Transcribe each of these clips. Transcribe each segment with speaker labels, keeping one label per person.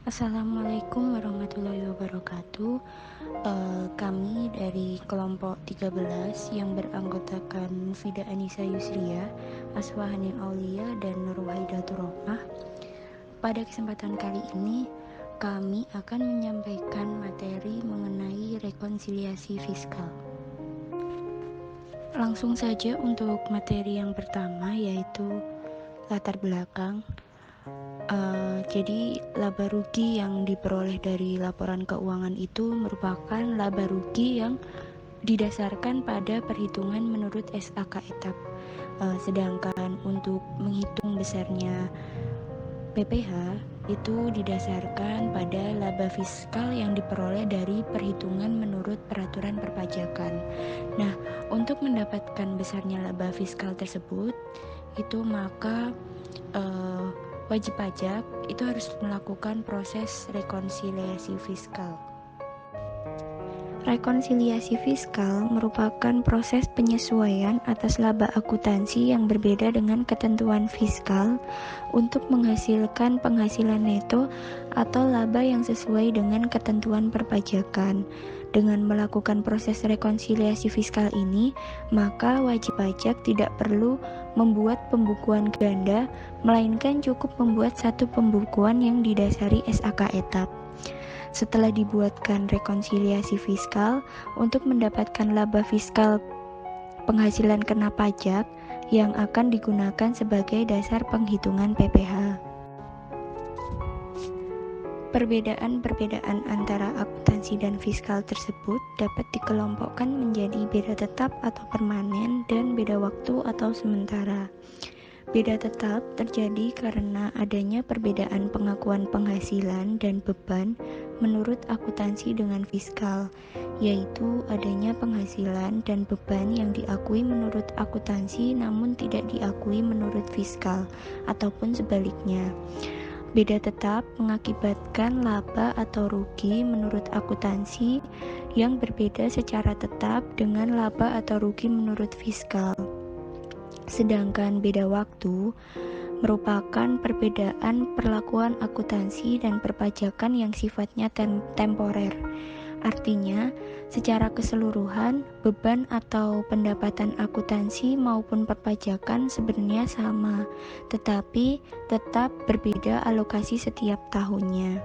Speaker 1: Assalamualaikum warahmatullahi wabarakatuh. Kami dari kelompok 13 yang beranggotakan Fida Anissa Yusria, Aswahanin Aulia, dan Nur Wahidatur Rohmah. Pada kesempatan kali ini, kami akan menyampaikan materi mengenai rekonsiliasi fiskal. Langsung saja untuk materi yang pertama, yaitu latar belakang. Jadi laba rugi yang diperoleh dari laporan keuangan itu merupakan laba rugi yang didasarkan pada perhitungan menurut SAK etap. Sedangkan untuk menghitung besarnya PPh itu didasarkan pada laba fiskal yang diperoleh dari perhitungan menurut peraturan perpajakan. Nah, untuk mendapatkan besarnya laba fiskal tersebut, itu maka wajib pajak itu harus melakukan proses rekonsiliasi fiskal. Rekonsiliasi fiskal merupakan proses penyesuaian atas laba akuntansi yang berbeda dengan ketentuan fiskal untuk menghasilkan penghasilan neto atau laba yang sesuai dengan ketentuan perpajakan. Dengan melakukan proses rekonsiliasi fiskal ini, maka wajib pajak tidak perlu membuat pembukuan ganda, melainkan cukup membuat satu pembukuan yang didasari SAK etap. Setelah dibuatkan rekonsiliasi fiskal, untuk mendapatkan laba fiskal penghasilan kena pajak yang akan digunakan sebagai dasar penghitungan PPh. Perbedaan-perbedaan antara akuntansi dan fiskal tersebut dapat dikelompokkan menjadi beda tetap atau permanen dan beda waktu atau sementara. Beda tetap terjadi karena adanya perbedaan pengakuan penghasilan dan beban menurut akuntansi dengan fiskal, yaitu adanya penghasilan dan beban yang diakui menurut akuntansi namun tidak diakui menurut fiskal, ataupun sebaliknya. Beda tetap mengakibatkan laba atau rugi menurut akuntansi yang berbeda secara tetap dengan laba atau rugi menurut fiskal. Sedangkan beda waktu merupakan perbedaan perlakuan akuntansi dan perpajakan yang sifatnya temporer. Artinya, secara keseluruhan, beban atau pendapatan akuntansi maupun perpajakan sebenarnya sama, tetapi tetap berbeda alokasi setiap tahunnya.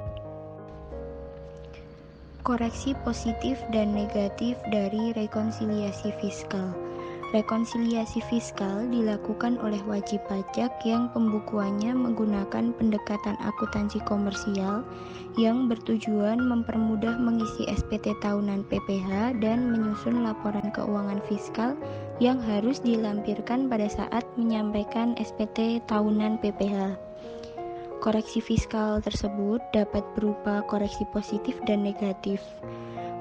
Speaker 1: Koreksi positif dan negatif dari rekonsiliasi fiskal. Rekonsiliasi fiskal dilakukan oleh wajib pajak yang pembukuannya menggunakan pendekatan akuntansi komersial yang bertujuan mempermudah mengisi SPT tahunan PPh dan menyusun laporan keuangan fiskal yang harus dilampirkan pada saat menyampaikan SPT tahunan PPh. Koreksi fiskal tersebut dapat berupa koreksi positif dan negatif.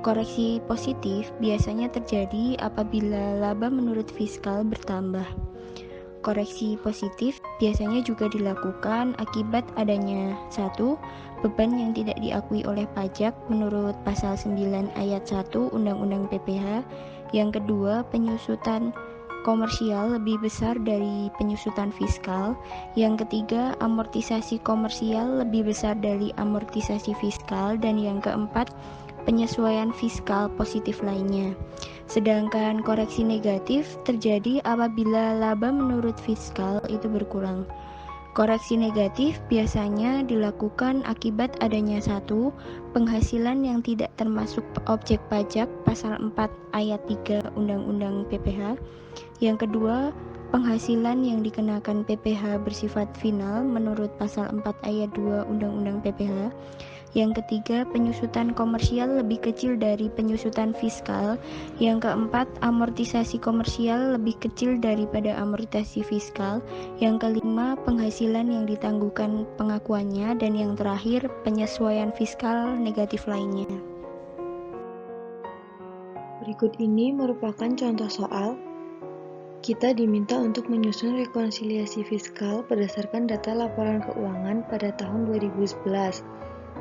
Speaker 1: Koreksi positif biasanya terjadi apabila laba menurut fiskal bertambah. Koreksi positif biasanya juga dilakukan akibat adanya 1. Beban yang tidak diakui oleh pajak menurut pasal 9 ayat 1 Undang-Undang PPh. Yang kedua, penyusutan komersial lebih besar dari penyusutan fiskal. Yang ketiga, amortisasi komersial lebih besar dari amortisasi fiskal. Dan yang keempat, penyesuaian fiskal positif lainnya. Sedangkan koreksi negatif terjadi apabila laba menurut fiskal itu berkurang. Koreksi negatif biasanya dilakukan akibat adanya 1. Penghasilan yang tidak termasuk objek pajak pasal 4 ayat 3 Undang-Undang PPh. Yang kedua, penghasilan yang dikenakan PPh bersifat final menurut pasal 4 ayat 2 Undang-Undang PPh. Yang ketiga, penyusutan komersial lebih kecil dari penyusutan fiskal. Yang keempat, amortisasi komersial lebih kecil daripada amortisasi fiskal. Yang kelima, penghasilan yang ditangguhkan pengakuannya. Dan yang terakhir, penyesuaian fiskal negatif lainnya.
Speaker 2: Berikut ini merupakan contoh soal. Kita diminta untuk menyusun rekonsiliasi fiskal berdasarkan data laporan keuangan pada tahun 2011.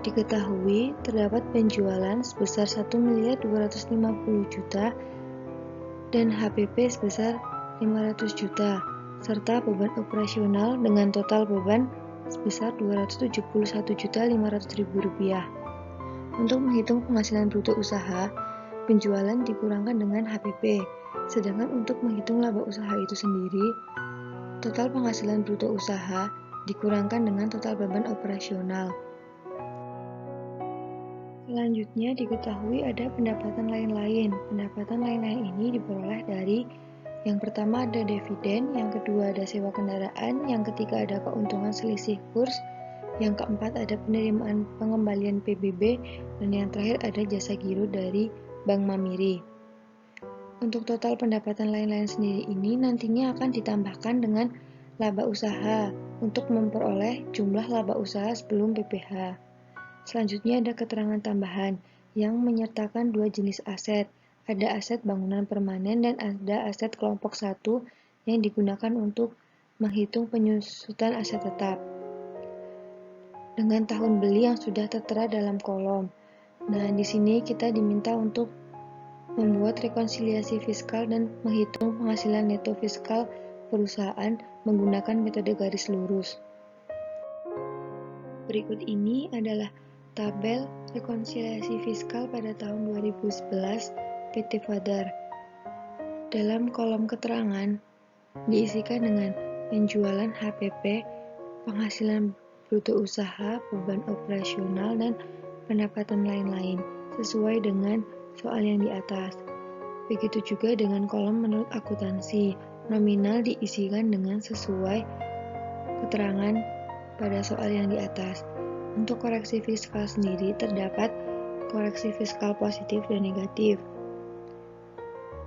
Speaker 2: Diketahui terdapat penjualan sebesar 1.250.000.000 dan HPP sebesar 500 juta, serta beban operasional dengan total beban sebesar Rp271.500.000. Untuk menghitung penghasilan bruto usaha, penjualan dikurangkan dengan HPP, sedangkan untuk menghitung laba usaha itu sendiri, total penghasilan bruto usaha dikurangkan dengan total beban operasional. Selanjutnya diketahui ada pendapatan lain-lain. Pendapatan lain-lain ini diperoleh dari yang pertama ada dividen, yang kedua ada sewa kendaraan, yang ketiga ada keuntungan selisih kurs, yang keempat ada penerimaan pengembalian PBB, dan yang terakhir ada jasa giro dari Bank Mamiri. Untuk total pendapatan lain-lain sendiri ini nantinya akan ditambahkan dengan laba usaha untuk memperoleh jumlah laba usaha sebelum PPh. Selanjutnya ada keterangan tambahan yang menyertakan dua jenis aset. Ada aset bangunan permanen dan ada aset kelompok 1 yang digunakan untuk menghitung penyusutan aset tetap. Dengan tahun beli yang sudah tertera dalam kolom. Nah, di sini kita diminta untuk membuat rekonsiliasi fiskal dan menghitung penghasilan neto fiskal perusahaan menggunakan metode garis lurus. Berikut ini adalah tabel rekonsiliasi fiskal pada tahun 2011 PT Fadar. Dalam kolom keterangan diisikan dengan penjualan HPP, penghasilan bruto usaha, beban operasional, dan pendapatan lain-lain sesuai dengan soal yang di atas. Begitu juga dengan kolom menurut akuntansi, nominal diisikan dengan sesuai keterangan pada soal yang di atas. Untuk koreksi fiskal sendiri terdapat koreksi fiskal positif dan negatif.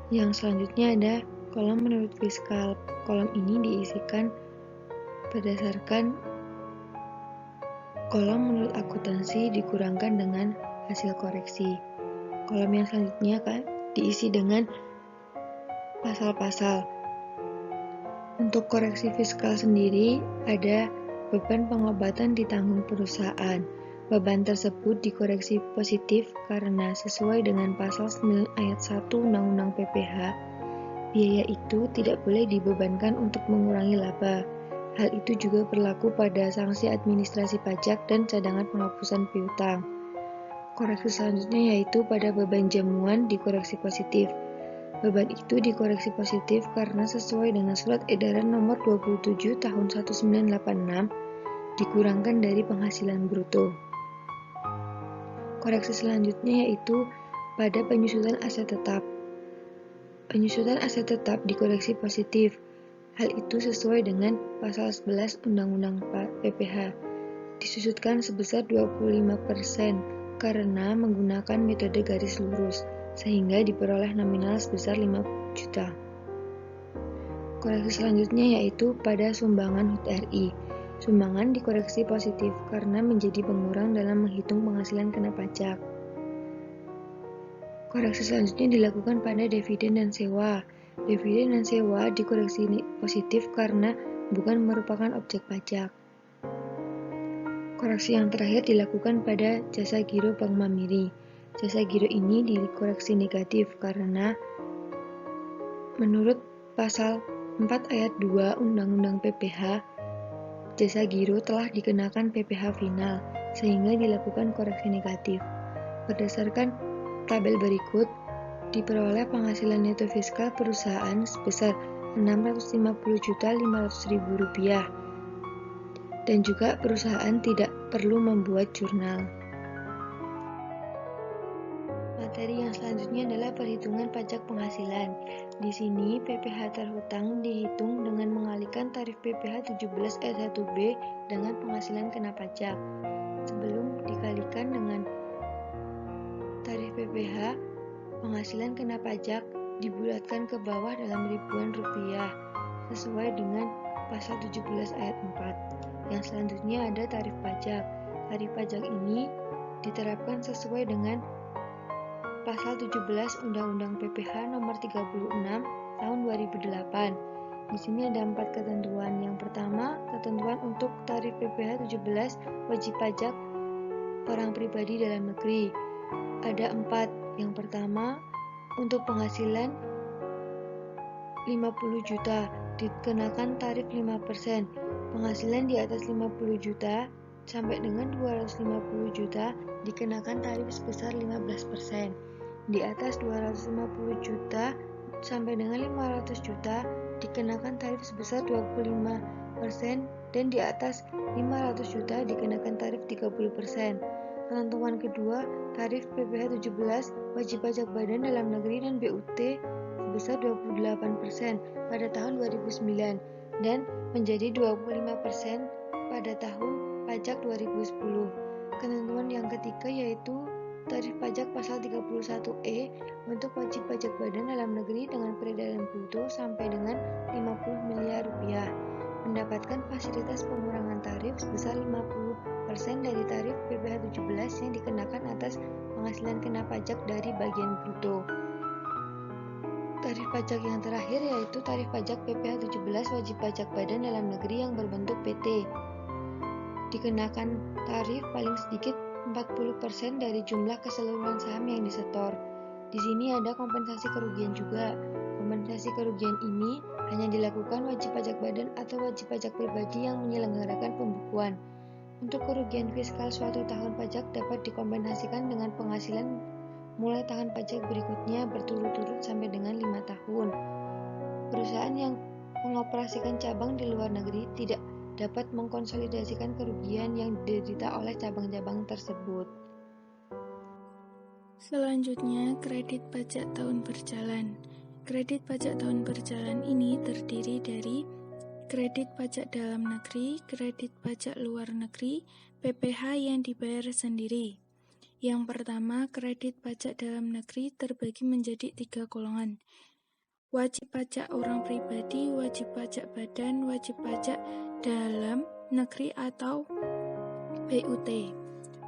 Speaker 2: Yang selanjutnya ada kolom menurut fiskal. Kolom ini diisikan berdasarkan kolom menurut akuntansi dikurangkan dengan hasil koreksi. Kolom yang selanjutnya diisi dengan pasal-pasal. Untuk koreksi fiskal sendiri ada beban pengobatan ditanggung perusahaan. Beban tersebut dikoreksi positif karena sesuai dengan pasal 9 ayat 1 Undang-Undang PPh, biaya itu tidak boleh dibebankan untuk mengurangi laba. Hal itu juga berlaku pada sanksi administrasi pajak dan cadangan penghapusan piutang. Koreksi selanjutnya yaitu pada beban jamuan dikoreksi positif. Beban itu dikoreksi positif karena sesuai dengan Surat Edaran Nomor 27 Tahun 1986 dikurangkan dari penghasilan bruto. Koreksi selanjutnya yaitu pada penyusutan aset tetap. Penyusutan aset tetap dikoreksi positif. Hal itu sesuai dengan pasal 11 Undang-Undang PPh. Disusutkan sebesar 25% karena menggunakan metode garis lurus, sehingga diperoleh nominal sebesar 5 juta. Koreksi selanjutnya yaitu pada sumbangan HUT RI. Sumbangan dikoreksi positif karena menjadi pengurang dalam menghitung penghasilan kena pajak. Koreksi selanjutnya dilakukan pada dividen dan sewa. Dividen dan sewa dikoreksi positif karena bukan merupakan objek pajak. Koreksi yang terakhir dilakukan pada jasa giro Bank Mamiri. Jasa giro ini dikoreksi negatif karena menurut pasal 4 ayat 2 Undang-Undang PPh, jasa giro telah dikenakan PPh final, sehingga dilakukan koreksi negatif. Berdasarkan tabel berikut, diperoleh penghasilan neto fiskal perusahaan sebesar Rp650.500.000 dan juga perusahaan tidak perlu membuat jurnal. Materi yang selanjutnya adalah perhitungan pajak penghasilan. Di sini PPh terhutang dihitung dengan mengalihkan tarif PPh 17 ayat 1B dengan penghasilan kena pajak. Sebelum dikalikan dengan tarif PPh, penghasilan kena pajak dibulatkan ke bawah dalam ribuan rupiah sesuai dengan pasal 17 ayat 4. Yang selanjutnya ada tarif pajak. Tarif pajak ini diterapkan sesuai dengan pasal 17 Undang-Undang PPh nomor 36 tahun 2008. Di sini ada 4 ketentuan. Yang pertama, ketentuan untuk tarif PPh 17 wajib pajak orang pribadi dalam negeri. Ada 4. Yang pertama, untuk penghasilan 50 juta dikenakan tarif 5%. Penghasilan di atas 50 juta sampai dengan 250 juta dikenakan tarif sebesar 15%. Di atas 250 juta sampai dengan 500 juta dikenakan tarif sebesar 25% dan di atas 500 juta dikenakan tarif 30%. Ketentuan kedua, tarif PPh 17 wajib pajak badan dalam negeri dan BUT sebesar 28% pada tahun 2009 dan menjadi 25% pada tahun pajak 2010. Ketentuan yang ketiga yaitu tarif pajak pasal 31E untuk wajib pajak badan dalam negeri dengan peredaran bruto sampai dengan 50 miliar rupiah mendapatkan fasilitas pengurangan tarif sebesar 50% dari tarif PPh 17 yang dikenakan atas penghasilan kena pajak dari bagian bruto. Tarif pajak yang terakhir yaitu tarif pajak PPh 17 wajib pajak badan dalam negeri yang berbentuk PT. Dikenakan tarif paling sedikit 40% dari jumlah keseluruhan saham yang disetor. Di sini ada kompensasi kerugian juga. Kompensasi kerugian ini hanya dilakukan wajib pajak badan atau wajib pajak pribadi yang menyelenggarakan pembukuan. Untuk kerugian fiskal suatu tahun pajak dapat dikompensasikan dengan penghasilan mulai tahun pajak berikutnya berturut-turut sampai dengan 5 tahun. Perusahaan yang mengoperasikan cabang di luar negeri tidak dapat mengkonsolidasikan kerugian yang diderita oleh cabang-cabang tersebut.
Speaker 1: Selanjutnya, kredit pajak tahun berjalan. Kredit pajak tahun berjalan ini terdiri dari kredit pajak dalam negeri, kredit pajak luar negeri, PPh yang dibayar sendiri. Yang pertama, kredit pajak dalam negeri terbagi menjadi 3 golongan. Wajib pajak orang pribadi, wajib pajak badan, wajib pajak dalam negeri atau BUT.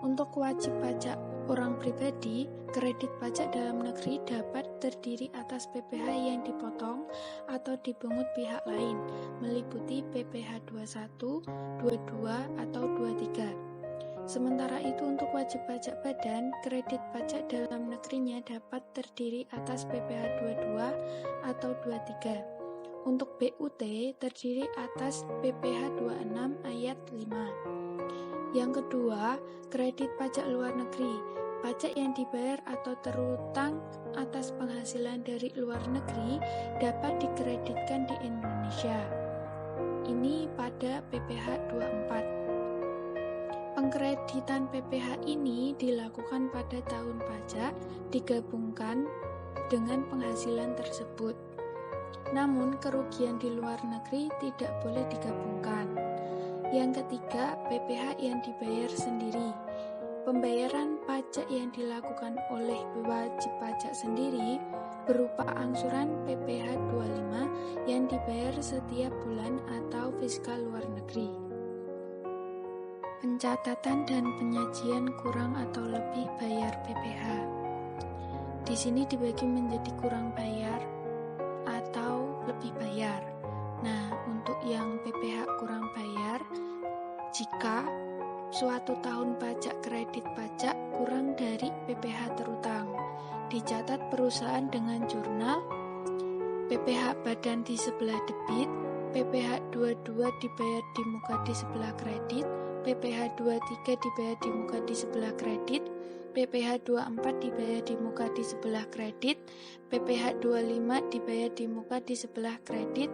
Speaker 1: Untuk wajib pajak orang pribadi, kredit pajak dalam negeri dapat terdiri atas PPh yang dipotong atau dipungut pihak lain, meliputi PPh 21, 22, atau 23. Sementara itu untuk wajib pajak badan, kredit pajak dalam negerinya dapat terdiri atas PPh 22 atau 23. Untuk BUT terdiri atas PPh 26 ayat 5. Yang kedua, kredit pajak luar negeri. Pajak yang dibayar atau terutang atas penghasilan dari luar negeri dapat dikreditkan di Indonesia. Ini pada PPh 24. Pengkreditan PPh ini dilakukan pada tahun pajak digabungkan dengan penghasilan tersebut. Namun, kerugian di luar negeri tidak boleh digabungkan. Yang ketiga, PPh yang dibayar sendiri. Pembayaran pajak yang dilakukan oleh wajib pajak sendiri berupa angsuran PPh 25 yang dibayar setiap bulan atau fiskal luar negeri. Pencatatan dan penyajian kurang atau lebih bayar PPh. Di sini dibagi menjadi kurang bayar atau lebih bayar. Nah, untuk yang PPh kurang bayar, jika suatu tahun pajak kredit pajak kurang dari PPh terutang, dicatat perusahaan dengan jurnal, PPh badan di sebelah debit, PPh 22 dibayar di muka di sebelah kredit, PPh 23 dibayar di muka di sebelah kredit, PPh 24 dibayar di muka di sebelah kredit, PPh 25 dibayar di muka di sebelah kredit,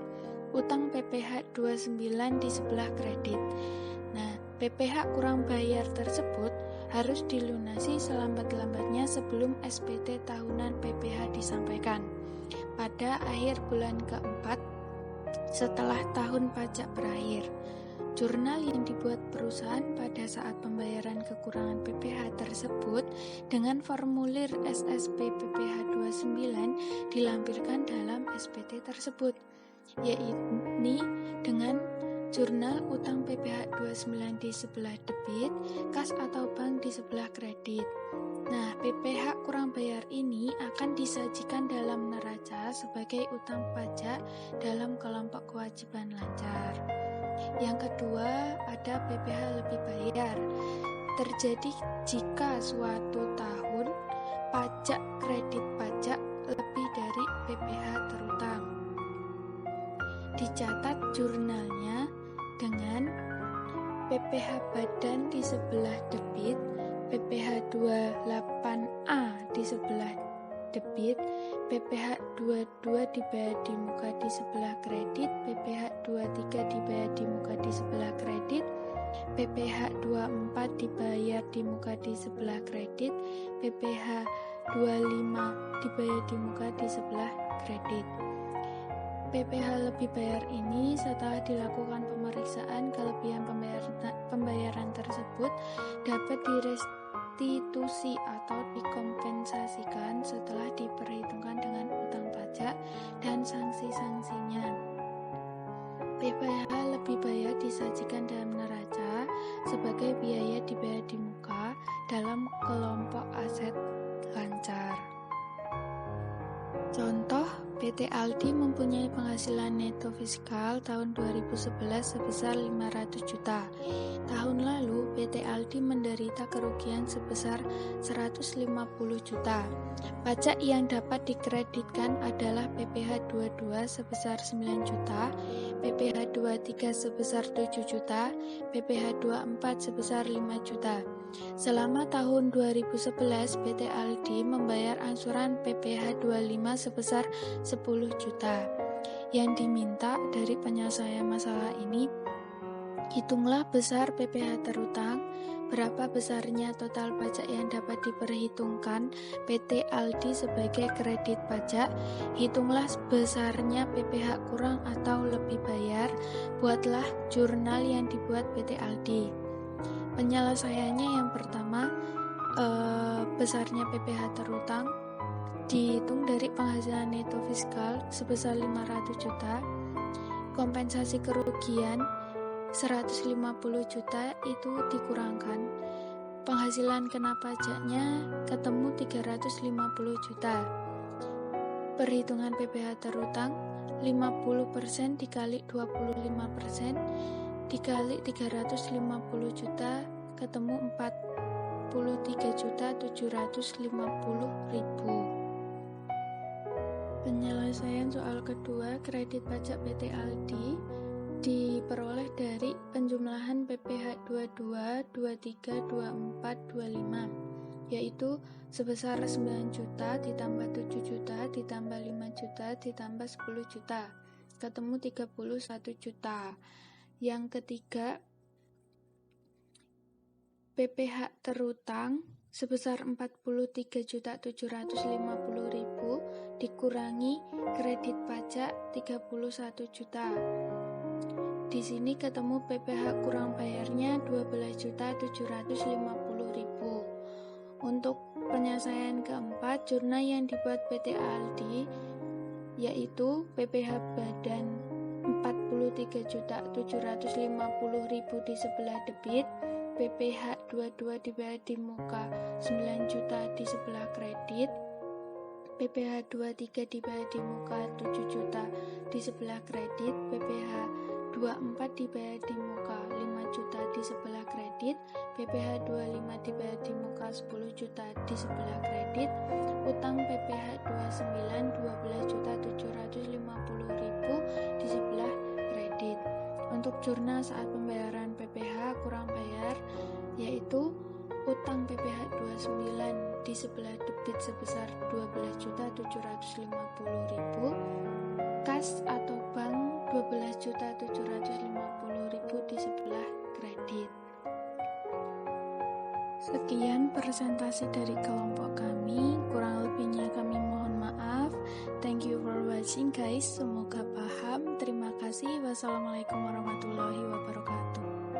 Speaker 1: utang PPh 29 di sebelah kredit. Nah, PPh kurang bayar tersebut harus dilunasi selambat-lambatnya sebelum SPT tahunan PPh disampaikan pada akhir bulan keempat setelah tahun pajak berakhir. Jurnal yang dibuat perusahaan pada saat pembayaran kekurangan PPh tersebut dengan formulir SSP PPh 29 dilampirkan dalam SPT tersebut, yaitu dengan jurnal utang PPh 29 di sebelah debit, kas atau bank di sebelah kredit. Nah, PPh kurang bayar ini akan disajikan dalam neraca sebagai utang pajak dalam kelompok kewajiban lancar. Yang kedua, ada PPh lebih bayar. Terjadi jika suatu tahun pajak kredit pajak lebih dari PPh terutang. Dicatat jurnalnya
Speaker 3: dengan PPh badan di sebelah debit, PPh 28A di sebelah debit, PPh 22 dibayar di muka di sebelah kredit, PPh 23 dibayar di muka di sebelah kredit, PPh 24 dibayar di muka di sebelah kredit, PPh 25 dibayar di muka di sebelah kredit. PPh lebih bayar ini setelah dilakukan pemeriksaan kelebihan pembayaran tersebut dapat direstitusi atau dikompensasikan setelah diperhitungkan dengan utang pajak dan sanksi-sanksinya. PPh lebih bayar disajikan dalam neraca sebagai biaya dibayar di muka dalam kelompok aset lancar. Contoh, PT Aldi mempunyai penghasilan neto fiskal tahun 2011 sebesar 500 juta. Tahun lalu, PT Aldi menderita kerugian sebesar 150 juta. Pajak yang dapat dikreditkan adalah PPh 22 sebesar 9 juta, PPh 23 sebesar 7 juta, PPh 24 sebesar 5 juta. Selama tahun 2011, PT Aldi membayar angsuran PPh 25 sebesar 10 juta. Yang diminta dari penyelesaian masalah ini, hitunglah besar PPh terutang, berapa besarnya total pajak yang dapat diperhitungkan PT Aldi sebagai kredit pajak, hitunglah besarnya PPh kurang atau lebih bayar, buatlah jurnal yang dibuat PT Aldi. Penyelesaiannya yang pertama, besarnya PPh terutang dihitung dari penghasilan neto fiskal sebesar 500 juta, kompensasi kerugian 150 juta itu dikurangkan, penghasilan kena pajaknya ketemu 350 juta. Perhitungan PPh terutang 50% dikali 25% dikali 350 juta ketemu 43.750.000. Penyelesaian soal kedua, kredit pajak PT Aldi diperoleh dari penjumlahan PPh 22, 23, 24, 25, yaitu sebesar 9 juta ditambah 7 juta ditambah 5 juta ditambah 10 juta ketemu 31 juta. Yang ketiga, PPh terutang sebesar 43.750.000 dikurangi kredit pajak 31 juta. Di sini ketemu PPh kurang bayarnya 12.750.000. Untuk penyelesaian keempat, jurnal yang dibuat PT Aldi yaitu PPh badan 43.750.000 di sebelah debit, PPh 22 dibayar di muka 9 juta di sebelah kredit, PPh 23 dibayar di muka 7 juta di sebelah kredit, PPh 24 dibayar di muka 5 juta di sebelah kredit, PPh 25 dibayar di muka 10 juta di sebelah kredit, utang PPh 29 12.750.000 di sebelah kredit. Untuk jurnal saat pembayaran PPh kurang bayar yaitu utang PPh 29 di sebelah debit sebesar 12.750.000, kas atau bank 12.750.000 di sebelah kredit. Sekian presentasi dari kelompok kami, kurang lebihnya kami mohon maaf. Thank you for watching guys, semoga paham. Terima kasih. Wassalamualaikum warahmatullahi wabarakatuh.